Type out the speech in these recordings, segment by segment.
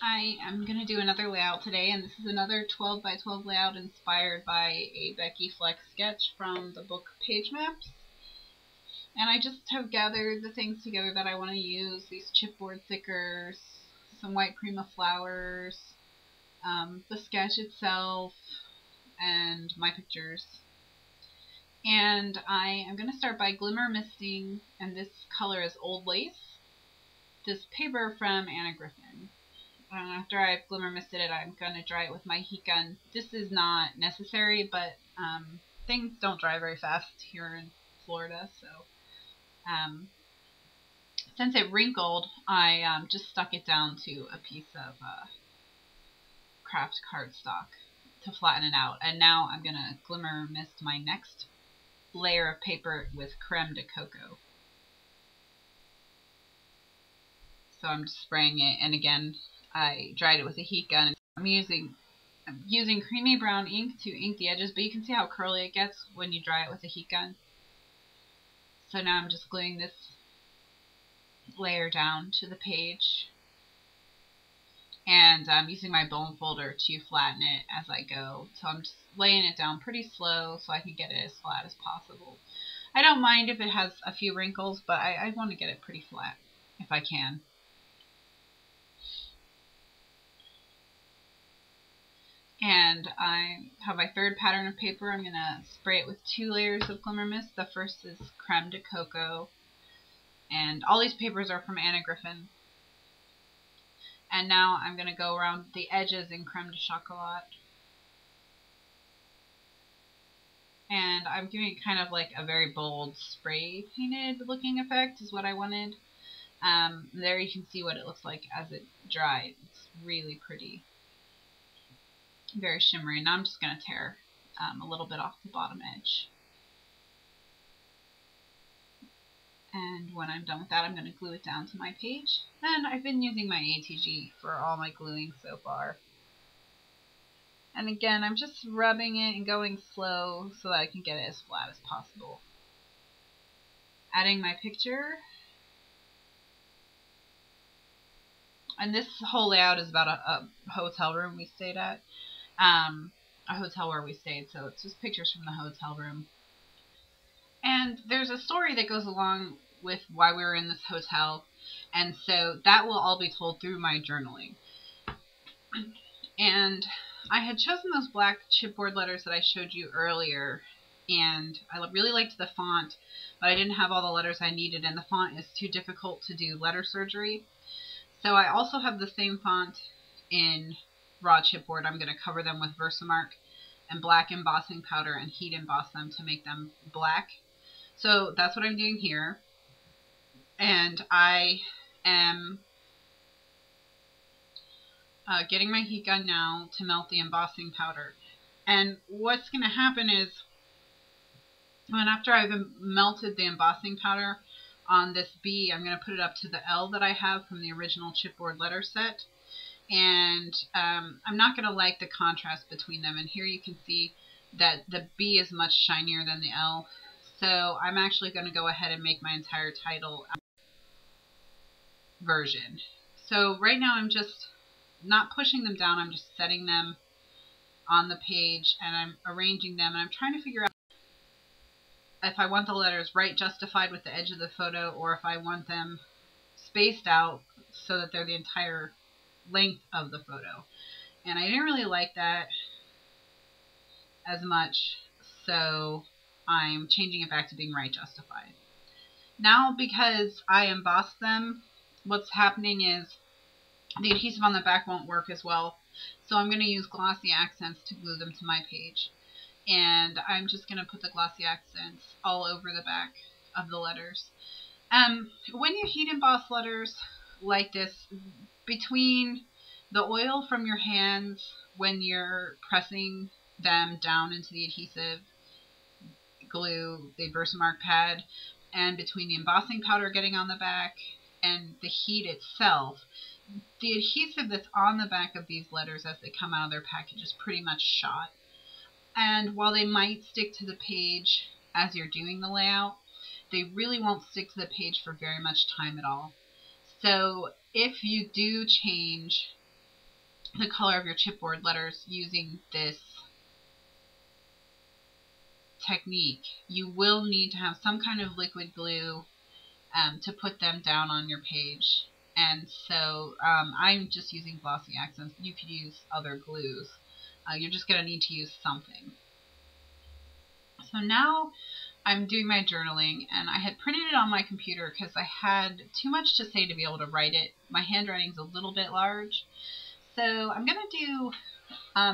I am going to do another layout today, and this is another 12 by 12 layout inspired by a Becky Fleck sketch from the book Pagemaps. And I just have gathered the things together that I want to use, these chipboard stickers, some white cream of flowers, the sketch itself, and my pictures. And I am going to start by glimmer misting, and this color is Old Lace, this paper from Anna Griffin. After I've glimmer misted it, I'm going to dry it with my heat gun. This is not necessary, but things don't dry very fast here in Florida, so since it wrinkled, I just stuck it down to a piece of craft cardstock to flatten it out. And now I'm going to glimmer mist my next layer of paper with creme de coco. So I'm just spraying it, and again, I dried it with a heat gun. I'm using creamy brown ink to ink the edges, but you can see how curly it gets when you dry it with a heat gun. So now I'm just gluing this layer down to the page, and I'm using my bone folder to flatten it as I go. So I'm just laying it down pretty slow so I can get it as flat as possible. I don't mind if it has a few wrinkles, but I want to get it pretty flat if I can. And I have my third pattern of paper. I'm going to spray it with 2 layers of glimmer mist. The first is creme de coco. And all these papers are from Anna Griffin. And now I'm going to go around the edges in creme de chocolat. And I'm giving it kind of like a very bold spray painted looking effect is what I wanted. There you can see what it looks like as it dries. It's really pretty. Very shimmery. Now I'm just going to tear a little bit off the bottom edge. And when I'm done with that, I'm going to glue it down to my page. And I've been using my ATG for all my gluing so far. And again, I'm just rubbing it and going slow so that I can get it as flat as possible. Adding my picture. And this whole layout is about a hotel room we stayed at. A hotel where we stayed, so it's just pictures from the hotel room. And there's a story that goes along with why we were in this hotel, and so that will all be told through my journaling. And I had chosen those black chipboard letters that I showed you earlier, and I really liked the font, but I didn't have all the letters I needed, and the font is too difficult to do letter surgery. So I also have the same font in raw chipboard. I'm going to cover them with Versamark and black embossing powder and heat emboss them to make them black. So that's what I'm doing here. And I am getting my heat gun now to melt the embossing powder. And what's going to happen is, after I've melted the embossing powder on this B, I'm going to put it up to the L that I have from the original chipboard letter set. And I'm not going to like the contrast between them. And here you can see that the B is much shinier than the L. So I'm actually going to go ahead and make my entire title version. So right now I'm just not pushing them down. I'm just setting them on the page and I'm arranging them. And I'm trying to figure out if I want the letters right justified with the edge of the photo, or if I want them spaced out so that they're the entire length of the photo. And I didn't really like that as much, so I'm changing it back to being right justified. Now, because I embossed them, what's happening is the adhesive on the back won't work as well, so I'm going to use glossy accents to glue them to my page. And I'm just going to put the glossy accents all over the back of the letters. When you heat emboss letters like this, between the oil from your hands when you're pressing them down into the adhesive glue, the Versamark pad, and between the embossing powder getting on the back and the heat itself, the adhesive that's on the back of these letters as they come out of their package is pretty much shot. And while they might stick to the page as you're doing the layout, they really won't stick to the page for very much time at all. So if you do change the color of your chipboard letters using this technique, you will need to have some kind of liquid glue to put them down on your page. And so I'm just using glossy accents. You could use other glues. You're just going to need to use something. So now I'm doing my journaling, and I had printed it on my computer because I had too much to say to be able to write it. My handwriting's a little bit large. So I'm going to do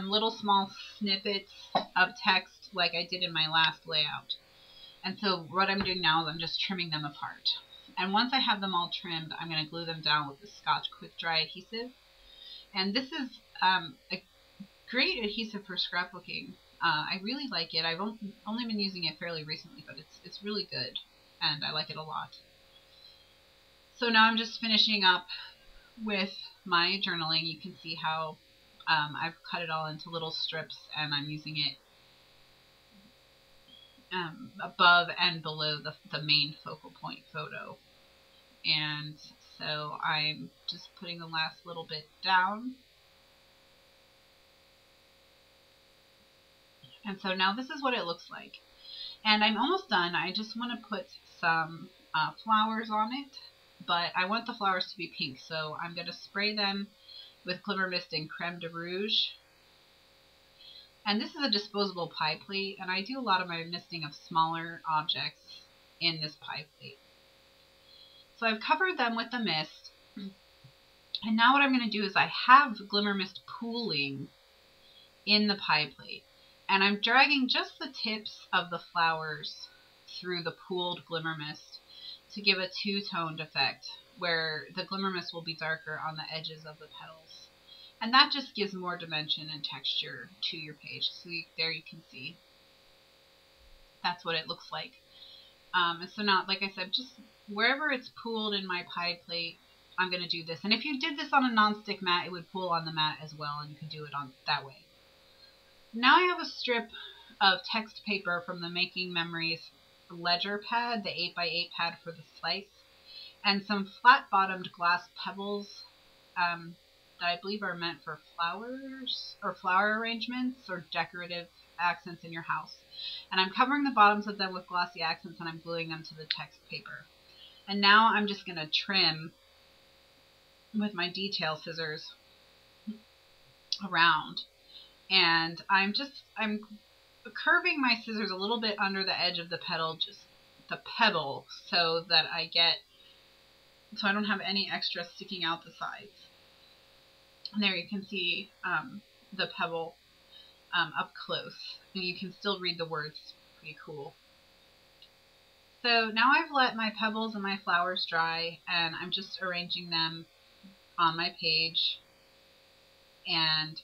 little small snippets of text like I did in my last layout. And so what I'm doing now is I'm just trimming them apart. And once I have them all trimmed, I'm going to glue them down with the Scotch Quick Dry adhesive. And this is a great adhesive for scrapbooking. I really like it. I've only been using it fairly recently, but it's really good, and I like it a lot. So now I'm just finishing up with my journaling. You can see how I've cut it all into little strips, and I'm using it above and below the main focal point photo. And so I'm just putting the last little bit down. And so now this is what it looks like. And I'm almost done. I just want to put some flowers on it, but I want the flowers to be pink, so I'm going to spray them with Glimmer Mist and Creme de Rouge. And this is a disposable pie plate, and I do a lot of my misting of smaller objects in this pie plate. So I've covered them with the mist, and now what I'm going to do is I have Glimmer Mist pooling in the pie plate, and I'm dragging just the tips of the flowers through the pooled Glimmer Mist to give a two-toned effect, where the Glimmer Mist will be darker on the edges of the petals. And that just gives more dimension and texture to your page. So there you can see. That's what it looks like. And so now, like I said, just wherever it's pooled in my pie plate, I'm going to do this. And if you did this on a non-stick mat, it would pool on the mat as well, and you could do it on that way. Now I have a strip of text paper from the Making Memories ledger pad, the 8x8 pad for the slice, and some flat-bottomed glass pebbles that I believe are meant for flowers or flower arrangements or decorative accents in your house. And I'm covering the bottoms of them with glossy accents, and I'm gluing them to the text paper. And now I'm just going to trim with my detail scissors around. And I'm curving my scissors a little bit under the edge of the petal, just the pebble, so that I don't have any extra sticking out the sides. And there you can see the pebble up close, and you can still read the words. Pretty cool. So now I've let my pebbles and my flowers dry, and I'm just arranging them on my page and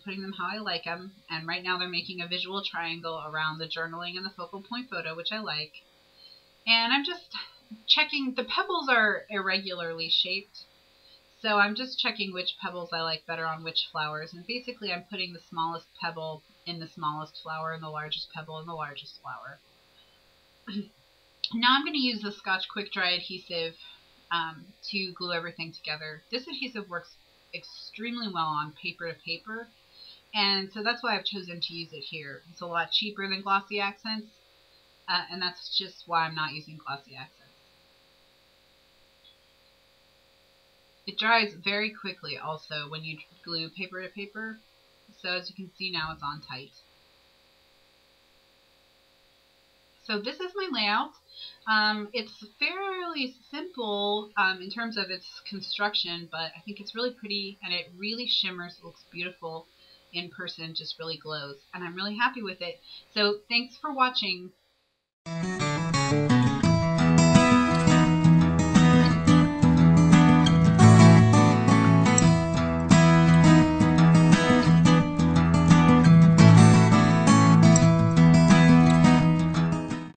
putting them how I like them. And right now they're making a visual triangle around the journaling and the focal point photo, which I like. And I'm just checking. The pebbles are irregularly shaped, so I'm just checking which pebbles I like better on which flowers. And basically I'm putting the smallest pebble in the smallest flower and the largest pebble in the largest flower. Now I'm going to use the Scotch Quick Dry adhesive to glue everything together. This adhesive works extremely well on paper to paper, and so that's why I've chosen to use it here. It's a lot cheaper than glossy accents, and that's just why I'm not using glossy accents. It dries very quickly also when you glue paper to paper, so as you can see now it's on tight. So this is my layout. It's fairly simple in terms of its construction, but I think it's really pretty, and it really shimmers. It looks beautiful in person, just really glows, and I'm really happy with it. So thanks for watching.